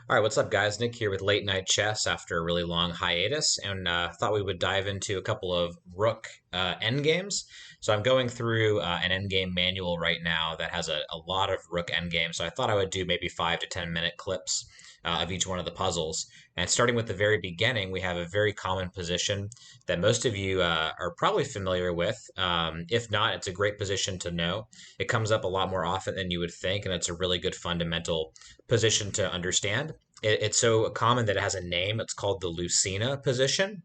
All right, what's up, guys? Nick here with Late Night Chess after a really long hiatus, and thought we would dive into a couple of Rook endgames. So I'm going through an endgame manual right now that has a lot of Rook endgames. So I thought I would do maybe 5 to 10 minute clips of each one of the puzzles. And starting with the very beginning, we have a very common position that most of you are probably familiar with. If not, it's a great position to know. It comes up a lot more often than you would think, and it's a really good fundamental position to understand. It's so common that it has a name. It's called the Lucena position.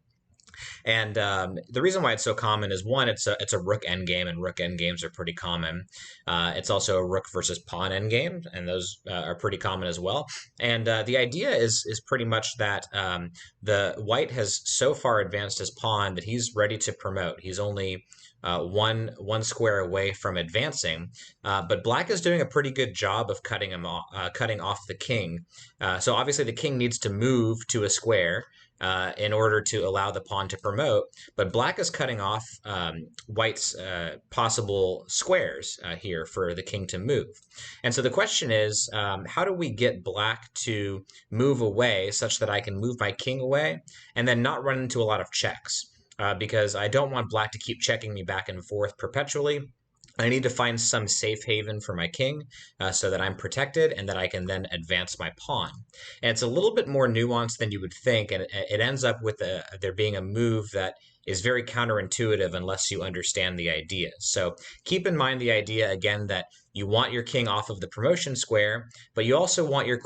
And the reason why it's so common is one, it's a rook endgame, and rook endgames are pretty common. It's also a rook versus pawn endgame, and those are pretty common as well. And the idea is pretty much that the white has so far advanced his pawn that he's ready to promote. He's only one square away from advancing, but black is doing a pretty good job of cutting off the king. So obviously the king needs to move to a square in order to allow the pawn to promote. But black is cutting off white's possible squares here for the king to move. And so the question is, how do we get black to move away such that I can move my king away and then not run into a lot of checks? Because I don't want black to keep checking me back and forth perpetually. I need to find some safe haven for my king so that I'm protected and that I can then advance my pawn. And it's a little bit more nuanced than you would think, and it ends up with there being a move that is very counterintuitive unless you understand the idea. So keep in mind the idea again that you want your king off of the promotion square, but you also want your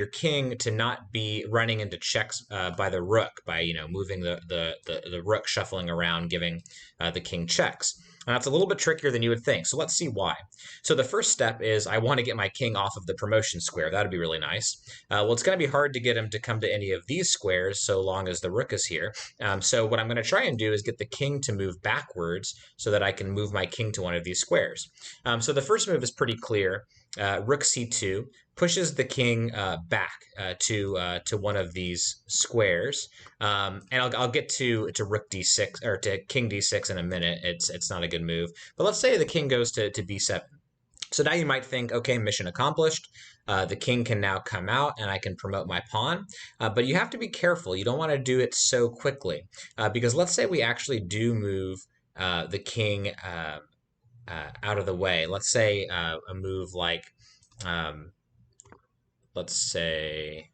king to not be running into checks by the rook, by moving the rook, shuffling around, giving the king checks. And that's a little bit trickier than you would think. So let's see why. So the first step is I want to get my king off of the promotion square. That'd be really nice. Well, it's going to be hard to get him to come to any of these squares so long as the rook is here. So what I'm going to try and do is get the king to move backwards so that I can move my king to one of these squares. So the first move is pretty clear. Rook c2 pushes the king back to one of these squares, and I'll get to rook d6 or to king d6 in a minute. It's not a good move, but let's say the king goes to b7. So now you might think, okay, mission accomplished. The king can now come out and I can promote my pawn. But you have to be careful. You don't want to do it so quickly because let's say we actually do move the king out of the way. Let's say a move like, let's say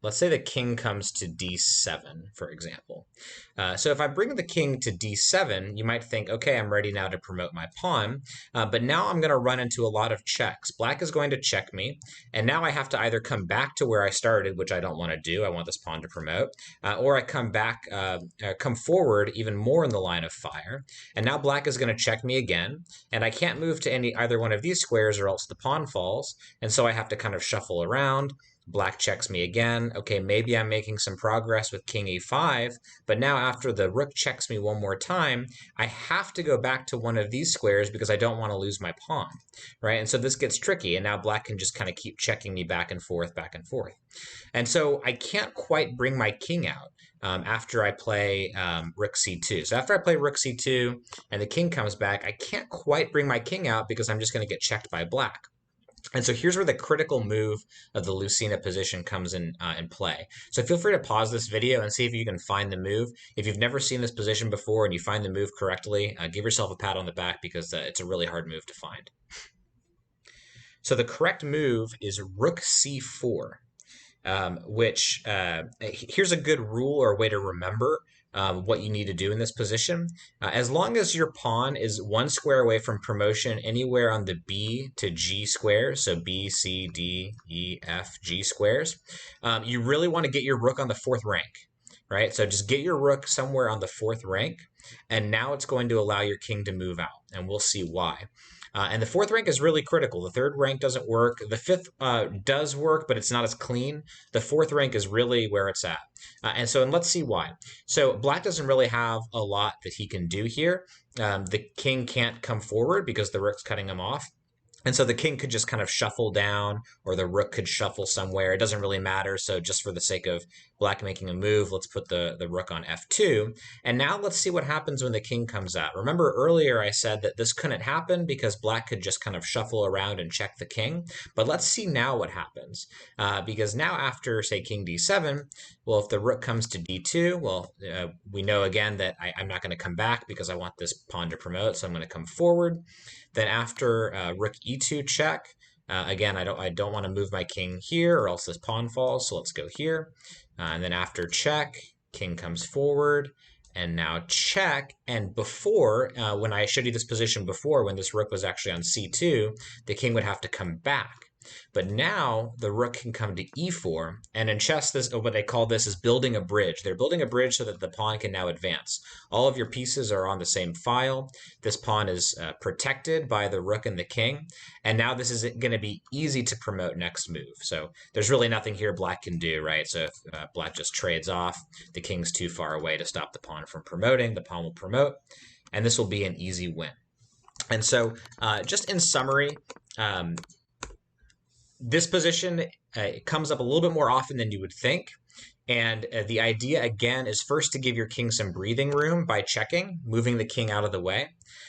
the king comes to d7, for example. So if I bring the king to d7, you might think, okay, I'm ready now to promote my pawn, but now I'm going to run into a lot of checks. Black is going to check me, and now I have to either come back to where I started, which I don't want to do. I want this pawn to promote, or I come forward even more in the line of fire, and now black is going to check me again, and I can't move to either one of these squares or else the pawn falls, and so I have to kind of shuffle around. Black checks me again. Okay, maybe I'm making some progress with king e5, but now after the rook checks me one more time, I have to go back to one of these squares because I don't want to lose my pawn, right? And so this gets tricky, and now black can just kind of keep checking me back and forth, back and forth. And so I can't quite bring my king out after I play rook c2. So after I play rook c2 and the king comes back, I can't quite bring my king out because I'm just going to get checked by black. And so here's where the critical move of the Lucena position comes in play. So feel free to pause this video and see if you can find the move. If you've never seen this position before and you find the move correctly, give yourself a pat on the back because it's a really hard move to find. So the correct move is rook c4. Which here's a good rule or a way to remember what you need to do in this position. As long as your pawn is one square away from promotion anywhere on the B to G squares, so B, C, D, E, F, G squares, you really want to get your rook on the fourth rank, right? So just get your rook somewhere on the fourth rank, and now it's going to allow your king to move out, and we'll see why. And the fourth rank is really critical. The third rank doesn't work. The fifth does work, but it's not as clean. The fourth rank is really where it's at. And let's see why. So black doesn't really have a lot that he can do here. The king can't come forward because the rook's cutting him off. And so the king could just kind of shuffle down, or the rook could shuffle somewhere. It doesn't really matter. So just for the sake of black making a move, let's put the rook on f2. And now let's see what happens when the king comes out. Remember earlier I said that this couldn't happen because black could just kind of shuffle around and check the king. But let's see now what happens. Because now after, say, king d7, well, if the rook comes to d2, well, we know again that I'm not going to come back because I want this pawn to promote. So I'm going to come forward. Then after rook e2 check, again, I don't want to move my king here or else this pawn falls. So let's go here. And then after check, king comes forward. And now check. And before, when I showed you this position before, when this rook was actually on c2, the king would have to come back. But now the rook can come to e4, and in chess, this what they call this is building a bridge. They're building a bridge so that the pawn can now advance. All of your pieces are on the same file. This pawn is protected by the rook and the king, and now this is going to be easy to promote next move. So there's really nothing here black can do, right? So if black just trades off, the king's too far away to stop the pawn from promoting. The pawn will promote, and this will be an easy win. And so just in summary, this position comes up a little bit more often than you would think. And the idea, again, is first to give your king some breathing room by checking, moving the king out of the way.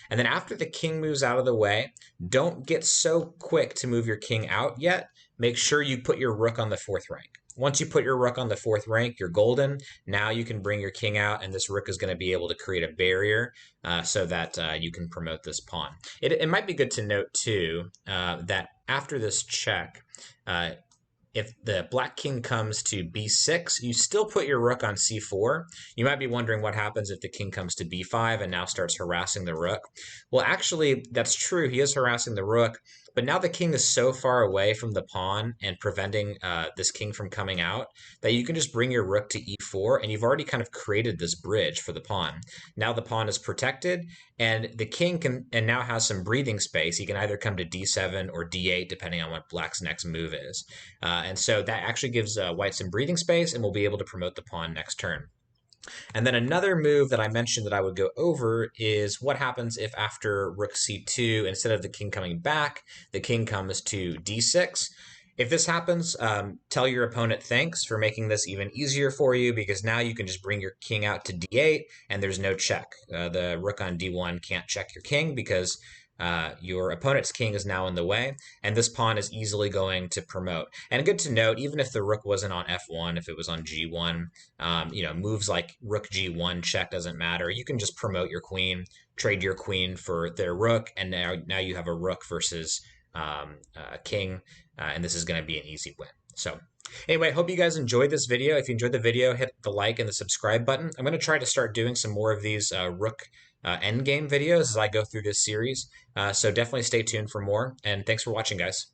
And then after the king moves out of the way, don't get so quick to move your king out yet. Make sure you put your rook on the fourth rank. Once you put your rook on the fourth rank, you're golden. Now you can bring your king out, and this rook is going to be able to create a barrier so that you can promote this pawn. It might be good to note, too, that after this check, if the black king comes to b6, you still put your rook on c4. You might be wondering what happens if the king comes to b5 and now starts harassing the rook. Well, actually, that's true. He is harassing the rook, but now the king is so far away from the pawn and preventing this king from coming out that you can just bring your rook to e4, and you've already kind of created this bridge for the pawn. Now the pawn is protected, and the king can and now has some breathing space. He can either come to d7 or d8, depending on what black's next move is. And so that actually gives white some breathing space, and we'll be able to promote the pawn next turn. And then another move that I mentioned that I would go over is what happens if after rook c2, instead of the king coming back, the king comes to d6. If this happens, tell your opponent thanks for making this even easier for you, because now you can just bring your king out to d8 and there's no check. The rook on d1 can't check your king because your opponent's king is now in the way, and this pawn is easily going to promote. And good to note, even if the rook wasn't on f1, if it was on g1, moves like rook g1 check doesn't matter. You can just promote your queen, trade your queen for their rook, and now you have a rook versus a king, and this is going to be an easy win. So anyway, hope you guys enjoyed this video. If you enjoyed the video, hit the like and the subscribe button. I'm going to try to start doing some more of these Rook endgame videos as I go through this series. So definitely stay tuned for more, and thanks for watching, guys.